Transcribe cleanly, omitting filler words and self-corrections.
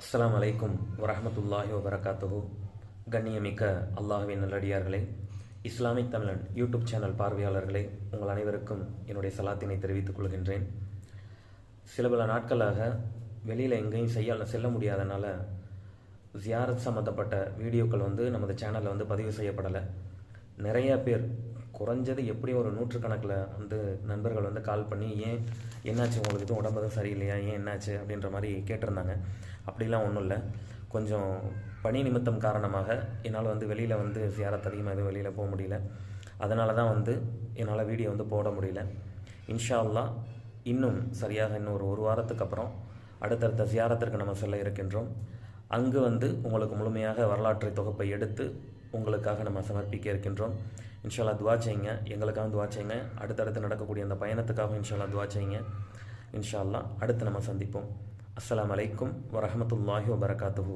அஸ்ஸலாமு அலைக்கும் வரஹ்மத்துல்லாஹி வபரகாத்துஹு. கண்ணியமிக்க அல்லாஹ்வின் நல்லடியார்களே, இஸ்லாமிக் தமிழன் யூடியூப் சேனல் பார்வையாளர்களே, உங்கள் அனைவருக்கும் என்னுடைய சலாத்தினை தெரிவித்துக் கொள்கின்றேன். சில பல நாட்களாக வெளியில் எங்கேயும் செல்ல முடியாதனால ஜியாரத் சம்மந்தப்பட்ட வீடியோக்கள் நமது சேனலில் பதிவு செய்யப்படலை. நிறைய பேர், குறைஞ்சது எப்படியும் ஒரு நூற்றுக்கணக்கில் நண்பர்கள் கால் பண்ணி, ஏன் என்னாச்சு, உங்களுக்கு எதுவும் உடம்பு தான் சரியில்லையா, ஏன் என்னாச்சு அப்படின்ற மாதிரி கேட்டிருந்தாங்க. அப்படிலாம் ஒன்றும் இல்லை. கொஞ்சம் பணி நிமித்தம் காரணமாக என்னால் வெளியில் ஜியாரத் அதிகமாக எதுவும் வெளியில் போக முடியல. அதனால தான் என்னால் வீடியோ போட முடியல. இன்ஷா அல்லாஹ் இன்னும் சரியாக இன்னும் ஒரு வாரத்துக்கு அப்புறம் அடுத்தடுத்த ஜியாரத்திற்கு நம்ம செல்ல இருக்கின்றோம். அங்கு உங்களுக்கு முழுமையாக வரலாற்றை தொகுப்பை எடுத்து உங்களுக்காக நம்ம சமர்ப்பிக்க இருக்கின்றோம். இன்ஷா அல்லாஹ் துவா செய்யுங்க, எங்களுக்காக துவா செய்யுங்க. அடுத்தடுத்து நடக்கக்கூடிய அந்த பயணத்துக்காக இன்ஷா அல்லாஹ் துவா செய்யுங்க. இன்ஷா அல்லாஹ் அடுத்து நம்ம சந்திப்போம். அஸ்ஸலாமு அலைக்கும் வரஹ்மத்துல்லாஹி வபரகாத்துஹு.